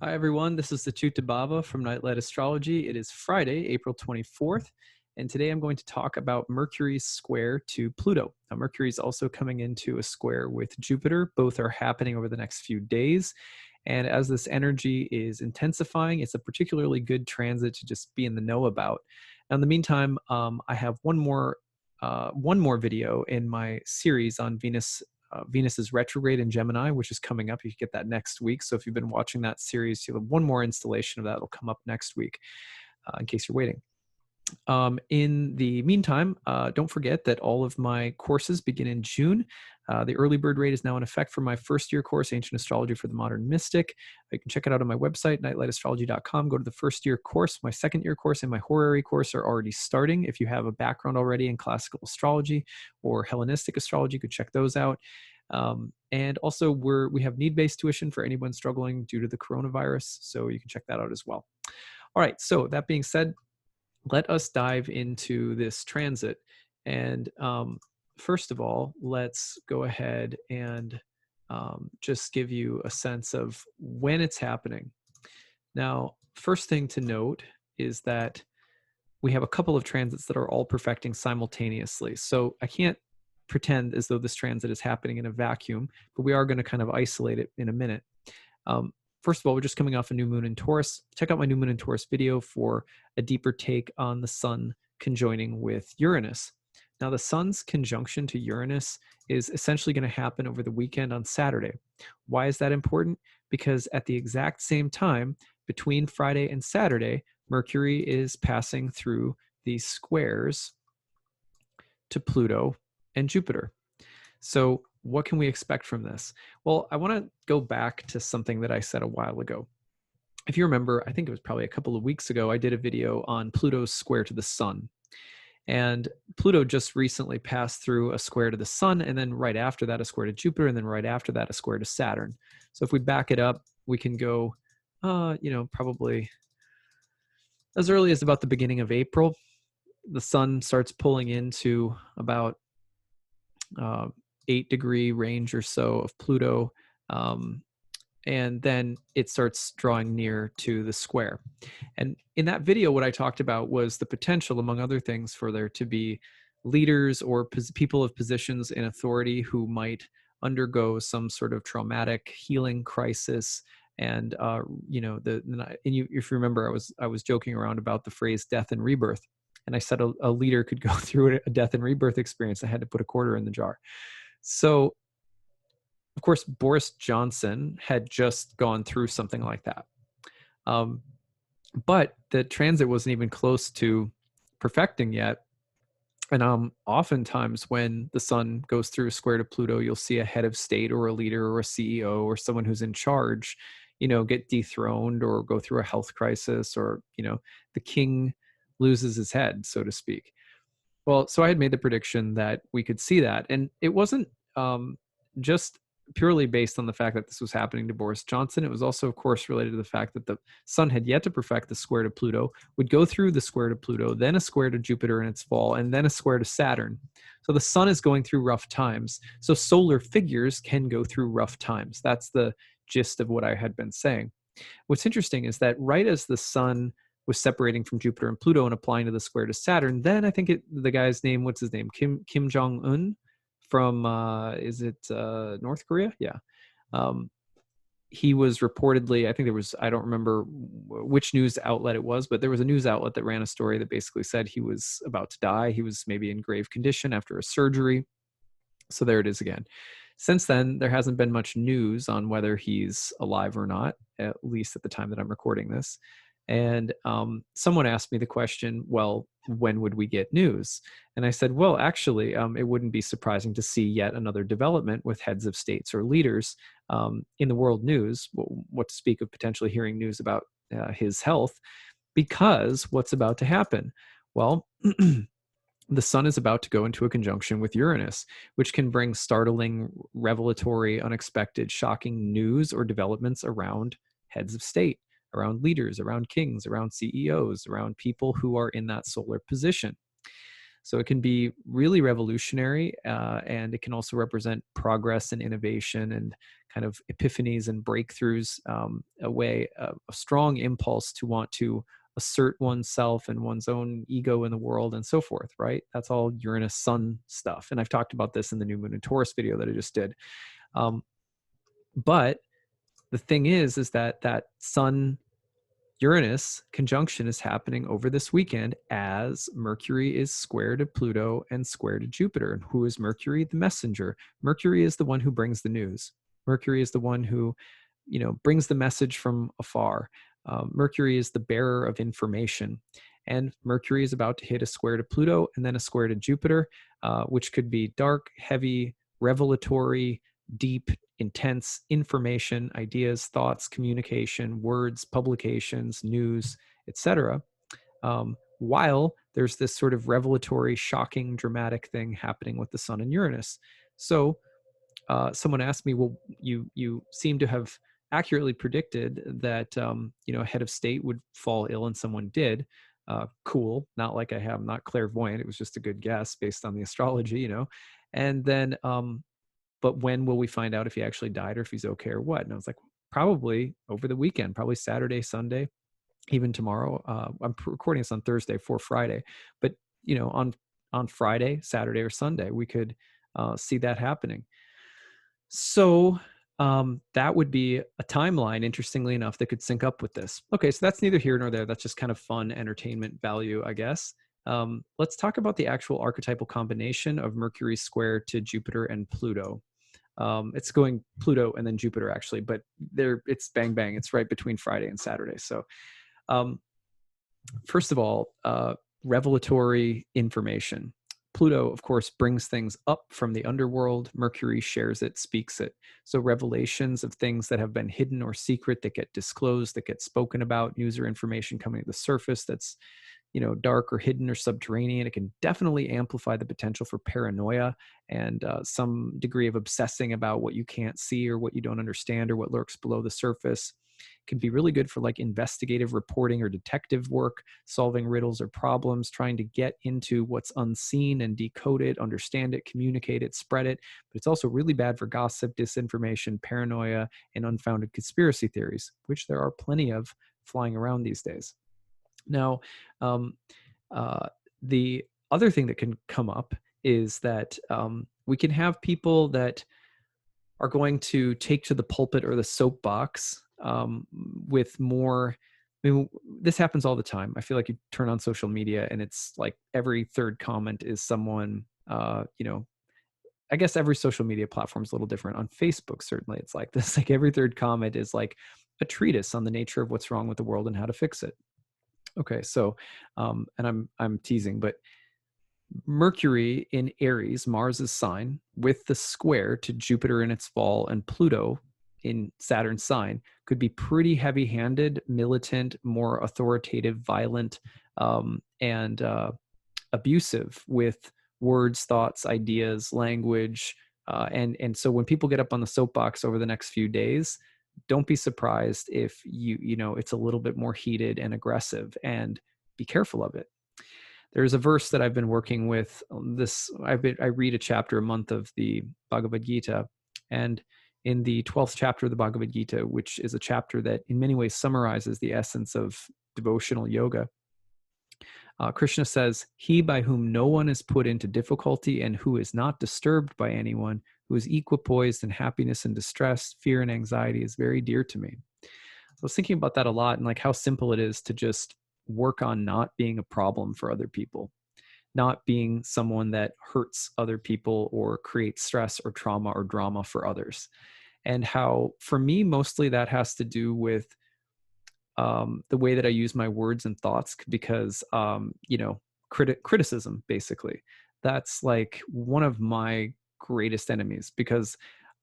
Hi, everyone. This is the acyuta-bhava from Nightlight Astrology. It is Friday, April 24th, and today I'm going to talk about Mercury's square to Pluto. Now, Mercury is also coming into a square with Jupiter. Both are happening over the next few days. And as this energy is intensifying, it's a particularly good transit to just be in the know about. Now, in the meantime, I have one more video in my series on Venus is retrograde in Gemini, which is coming up. You can get that next week. So if you've been watching that series, you'll have one more installation of that. It'll come up next week, in case you're waiting. In the meantime, don't forget that all of my courses begin in June. The early bird rate is now in effect for my first year course, Ancient Astrology for the Modern Mystic. You can check it out on my website, nightlightastrology.com. Go to the first year course. My second year course and my horary course are already starting. If you have a background already in classical astrology or Hellenistic astrology, you could check those out. And also we have need-based tuition for anyone struggling due to the coronavirus. So you can check that out as well. All right. So that being said, let us dive into this transit. And first of all, let's go ahead and just give you a sense of when it's happening. Now, first thing to note is that we have a couple of transits that are all perfecting simultaneously. So I can't pretend as though this transit is happening in a vacuum, but we are going to kind of isolate it in a minute. First of all, we're just coming off a new moon in Taurus. Check out my new moon in Taurus video for a deeper take on the sun conjoining with Uranus. Now, the sun's conjunction to Uranus is essentially going to happen over the weekend on Saturday. Why is that important? Because at the exact same time, between Friday and Saturday, Mercury is passing through these squares to Pluto and Jupiter. So what can we expect from this? Well, I want to go back to something that I said a while ago. If you remember, I think it was probably a couple of weeks ago, I did a video on Pluto's square to the sun. And Pluto just recently passed through a square to the sun, and then right after that, a square to Jupiter, and then right after that, a square to Saturn. So if we back it up, we can go, probably as early as about the beginning of April. The sun starts pulling into about 8-degree range or so of Pluto, and then it starts drawing near to the square. And in that video, what I talked about was the potential, among other things, for there to be leaders or people of positions in authority who might undergo some sort of traumatic healing crisis. And if you remember, I was joking around about the phrase "death and rebirth," and I said a leader could go through a death and rebirth experience. I had to put a quarter in the jar. So, of course, Boris Johnson had just gone through something like that. But the transit wasn't even close to perfecting yet. And oftentimes when the sun goes through a square to Pluto, you'll see a head of state or a leader or a CEO or someone who's in charge, get dethroned or go through a health crisis, or, the king loses his head, so to speak. Well, so I had made the prediction that we could see that. And it wasn't just purely based on the fact that this was happening to Boris Johnson. It was also, of course, related to the fact that the sun had yet to perfect the square to Pluto, would go through the square to Pluto, then a square to Jupiter in its fall, and then a square to Saturn. So the sun is going through rough times. So solar figures can go through rough times. That's the gist of what I had been saying. What's interesting is that right as the sun was separating from Jupiter and Pluto and applying to the square to Saturn, then I think the guy's name, what's his name? Kim Jong-un from, is it North Korea? Yeah. He was reportedly, I think there was, I don't remember which news outlet it was, but there was a news outlet that ran a story that basically said he was about to die. He was maybe in grave condition after a surgery. So there it is again. Since then, there hasn't been much news on whether he's alive or not, at least at the time that I'm recording this. And someone asked me the question, well, when would we get news? And I said, well, actually, it wouldn't be surprising to see yet another development with heads of states or leaders in the world news, what to speak of potentially hearing news about his health, because what's about to happen? Well, the sun is about to go into a conjunction with Uranus, which can bring startling, revelatory, unexpected, shocking news or developments around heads of state, around leaders, around kings, around CEOs, around people who are in that solar position. So it can be really revolutionary, and it can also represent progress and innovation and kind of epiphanies and breakthroughs, a strong impulse to want to assert oneself and one's own ego in the world and so forth, right? That's all Uranus Sun stuff. And I've talked about this in the new moon in Taurus video that I just did. But the thing is that that Sun Uranus conjunction is happening over this weekend as Mercury is square to Pluto and square to Jupiter. And who is Mercury? The messenger. Mercury is the one who brings the news. Mercury is the one who, brings the message from afar. Mercury is the bearer of information. And Mercury is about to hit a square to Pluto and then a square to Jupiter, which could be dark, heavy, revelatory, deep, intense information, ideas, thoughts, communication, words, publications, news, etc. While there's this sort of revelatory, shocking, dramatic thing happening with the Sun and Uranus. So someone asked me, well, you seem to have accurately predicted that a head of state would fall ill, and someone did. Cool. Not like I'm not clairvoyant. It was just a good guess based on the astrology, And then, but when will we find out if he actually died or if he's okay or what? And I was like, probably over the weekend, probably Saturday, Sunday, even tomorrow. I'm recording this on Thursday for Friday, but on Friday, Saturday, or Sunday, we could see that happening. So that would be a timeline, interestingly enough, that could sync up with this. Okay, so that's neither here nor there. That's just kind of fun entertainment value, I guess. Let's talk about the actual archetypal combination of Mercury square to Jupiter and Pluto. It's going Pluto and then Jupiter, actually, but it's bang, bang. It's right between Friday and Saturday. So first of all, revelatory information. Pluto, of course, brings things up from the underworld. Mercury shares it, speaks it. So revelations of things that have been hidden or secret that get disclosed, that get spoken about, news or information coming to the surface that's dark or hidden or subterranean. It can definitely amplify the potential for paranoia and some degree of obsessing about what you can't see or what you don't understand or what lurks below the surface. It can be really good for like investigative reporting or detective work, solving riddles or problems, trying to get into what's unseen and decode it, understand it, communicate it, spread it. But it's also really bad for gossip, disinformation, paranoia, and unfounded conspiracy theories, which there are plenty of flying around these days. Now, the other thing that can come up is that we can have people that are going to take to the pulpit or the soapbox with more. I mean, this happens all the time. I feel like you turn on social media and it's like every third comment is someone, I guess every social media platform is a little different. On Facebook, certainly it's like this. Like every third comment is like a treatise on the nature of what's wrong with the world and how to fix it. Okay, so, and I'm teasing, but Mercury in Aries, Mars's sign, with the square to Jupiter in its fall and Pluto in Saturn's sign, could be pretty heavy-handed, militant, more authoritative, violent, and abusive with words, thoughts, ideas, language. And so when people get up on the soapbox over the next few days, don't be surprised if it's a little bit more heated and aggressive, and be careful of it. There's a verse that I've been working with. I read a chapter a month of the Bhagavad Gita, and in the 12th chapter of the Bhagavad Gita, which is a chapter that in many ways summarizes the essence of devotional yoga, Krishna says, "He by whom no one is put into difficulty and who is not disturbed by anyone, who is equipoised in happiness and distress, fear and anxiety, is very dear to me." I was thinking about that a lot, and like how simple it is to just work on not being a problem for other people, not being someone that hurts other people or creates stress or trauma or drama for others. And how, for me, mostly that has to do with the way that I use my words and thoughts, because, criticism, basically. That's like one of my greatest enemies, because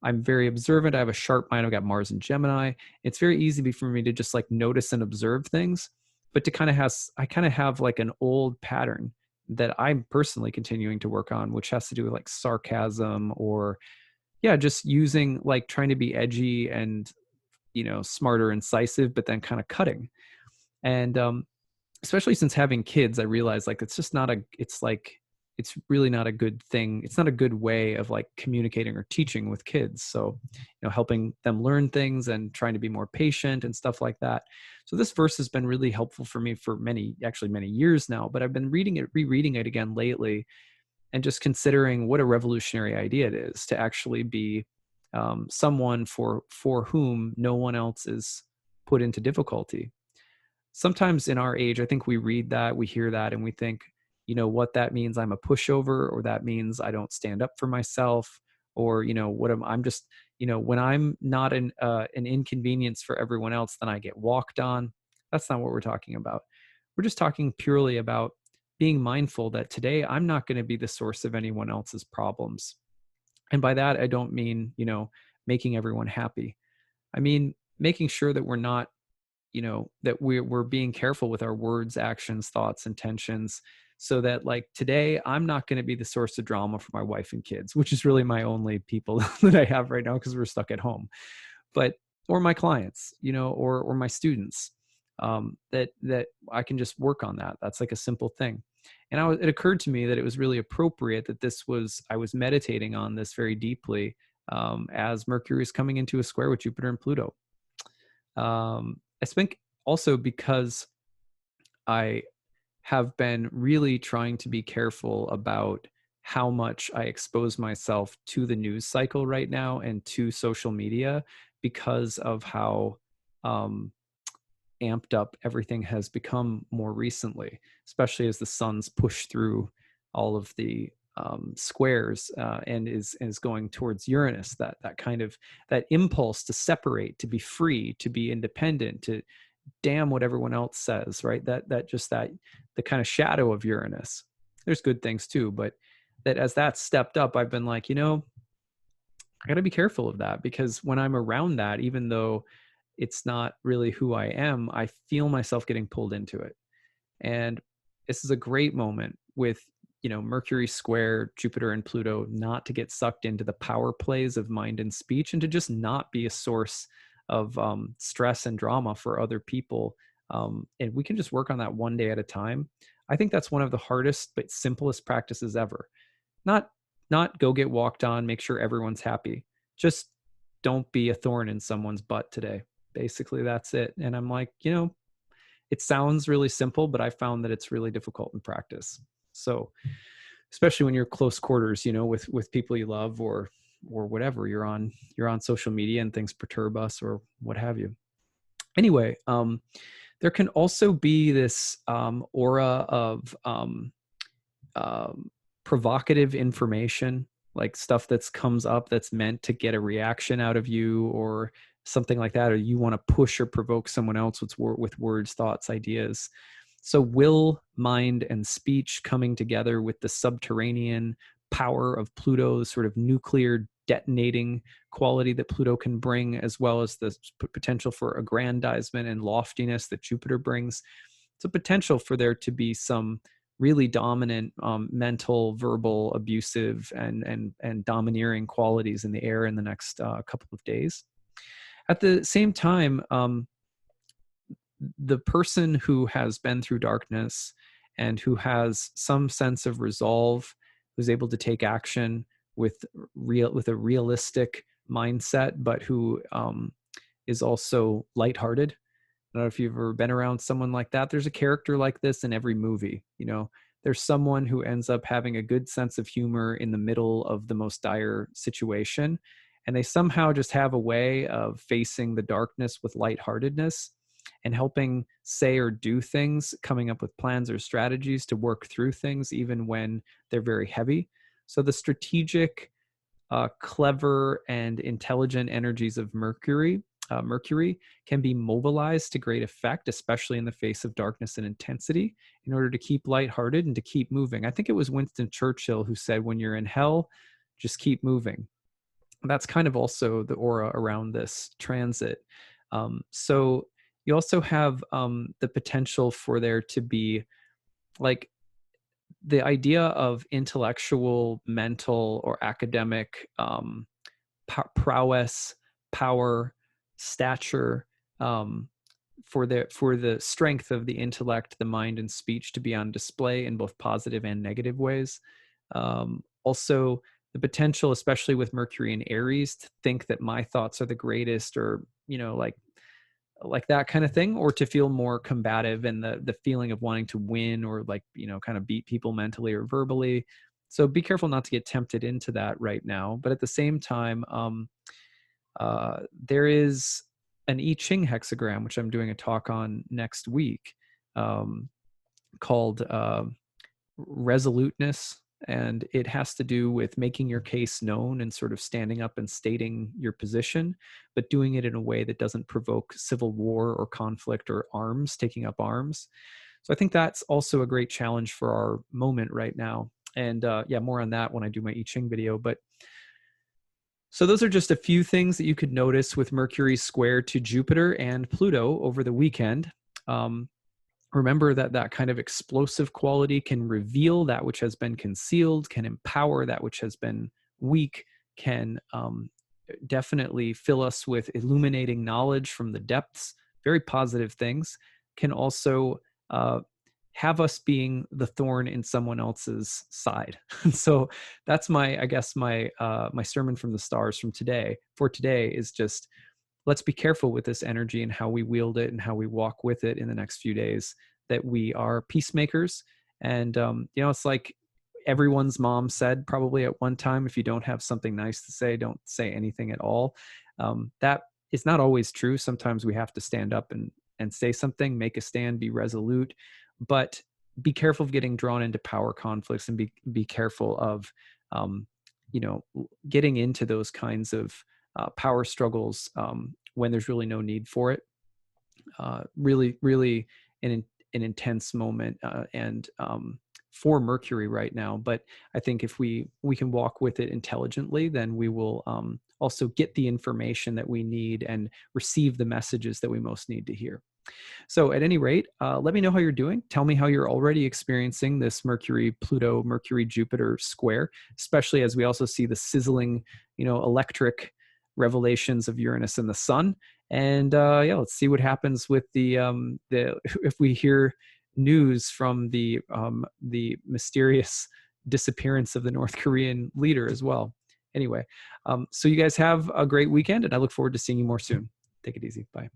I'm very observant. I have a sharp mind. I've got Mars and Gemini. It's very easy for me to just like notice and observe things, but I kind of have like an old pattern that I'm personally continuing to work on, which has to do with like sarcasm or, yeah, just using, like, trying to be edgy and, smarter, incisive, but then kind of cutting. And especially since having kids, I realized like it's just not it's like it's really not a good thing. It's not a good way of like communicating or teaching with kids. So, helping them learn things and trying to be more patient and stuff like that. So this verse has been really helpful for me for many years now, but I've been rereading it again lately, and just considering what a revolutionary idea it is to actually be someone for whom no one else is put into difficulty. Sometimes in our age, I think we read that, we hear that, and we think, what that means, I'm a pushover, or that means I don't stand up for myself, or what I'm just, when I'm not an inconvenience for everyone else, then I get walked on. That's not what we're talking about. We're just talking purely about being mindful that today I'm not going to be the source of anyone else's problems. And by that, I don't mean, making everyone happy. I mean, making sure that we're not, that we're being careful with our words, actions, thoughts, intentions, so that like today I'm not going to be the source of drama for my wife and kids, which is really my only people that I have right now because we're stuck at home. But or my clients, or my students, that I can just work on that. That's like a simple thing. And it occurred to me that it was really appropriate that I was meditating on this very deeply, as Mercury is coming into a square with Jupiter and Pluto. I think also because I have been really trying to be careful about how much I expose myself to the news cycle right now and to social media, because of how um, amped up everything has become more recently, especially as the sun's pushed through all of the squares, and is going towards Uranus. That kind of that impulse to separate, to be free, to be independent, to damn what everyone else says, right? That the kind of shadow of Uranus. There's good things too, but that as that stepped up, I've been like, I got to be careful of that, because when I'm around that, even though it's not really who I am, I feel myself getting pulled into it. And this is a great moment with, Mercury square Jupiter and Pluto, not to get sucked into the power plays of mind and speech, and to just not be a source of stress and drama for other people. And we can just work on that one day at a time. I think that's one of the hardest but simplest practices ever. Not not go get walked on, make sure everyone's happy. Just don't be a thorn in someone's butt today. Basically, that's it. And I'm like, it sounds really simple, but I found that it's really difficult in practice. So, especially when you're close quarters, with people you love, or whatever, you're on social media and things perturb us or what have you. Anyway, there can also be this aura of um, provocative information, like stuff that's comes up that's meant to get a reaction out of you, or something like that, or you want to push or provoke someone else with words, thoughts, ideas. So will, mind, and speech coming together with the subterranean power of Pluto's sort of nuclear detonating quality that Pluto can bring, as well as the potential for aggrandizement and loftiness that Jupiter brings. It's a potential for there to be some really dominant mental, verbal, abusive, and domineering qualities in the air in the next couple of days. At the same time, the person who has been through darkness and who has some sense of resolve, who's able to take action with a realistic mindset, but who is also lighthearted. I don't know if you've ever been around someone like that. There's a character like this in every movie. There's someone who ends up having a good sense of humor in the middle of the most dire situation, and they somehow just have a way of facing the darkness with lightheartedness and helping say or do things, coming up with plans or strategies to work through things even when they're very heavy. So the strategic, clever, and intelligent energies of Mercury can be mobilized to great effect, especially in the face of darkness and intensity, in order to keep lighthearted and to keep moving. I think it was Winston Churchill who said, when you're in hell, just keep moving. That's kind of also the aura around this transit. So you also have the potential for there to be like the idea of intellectual, mental, or academic prowess, power, stature, um, for the strength of the intellect, the mind, and speech to be on display in both positive and negative ways. Also, the potential, especially with Mercury in Aries, to think that my thoughts are the greatest, or like that kind of thing, or to feel more combative and the feeling of wanting to win, or like kind of beat people mentally or verbally. So be careful not to get tempted into that right now. But at the same time, there is an I Ching hexagram, which I'm doing a talk on next week, um, called resoluteness. And it has to do with making your case known and sort of standing up and stating your position, but doing it in a way that doesn't provoke civil war or conflict or taking up arms. So I think that's also a great challenge for our moment right now. And yeah, more on that when I do my I Ching video. But so those are just a few things that you could notice with Mercury square to Jupiter and Pluto over the weekend. Remember that that kind of explosive quality can reveal that which has been concealed, can empower that which has been weak, can definitely fill us with illuminating knowledge from the depths, very positive things, can also have us being the thorn in someone else's side. So that's I guess my sermon from the stars from today for today is just, let's be careful with this energy and how we wield it and how we walk with it in the next few days, that we are peacemakers. And it's like everyone's mom said probably at one time, if you don't have something nice to say, don't say anything at all. That is not always true. Sometimes we have to stand up and say something, make a stand, be resolute, but be careful of getting drawn into power conflicts, and be careful of um, getting into those kinds of power struggles when there's really no need for it. Really, really an intense moment, and for Mercury right now. But I think if we can walk with it intelligently, then we will also get the information that we need and receive the messages that we most need to hear. So at any rate, let me know how you're doing. Tell me how you're already experiencing this Mercury-Pluto, Mercury-Jupiter square, especially as we also see the sizzling, electric revelations of Uranus and the Sun. And yeah, let's see what happens with the if we hear news from the mysterious disappearance of the North Korean leader as well. Anyway, so you guys have a great weekend, and I look forward to seeing you more soon. Take it easy. Bye.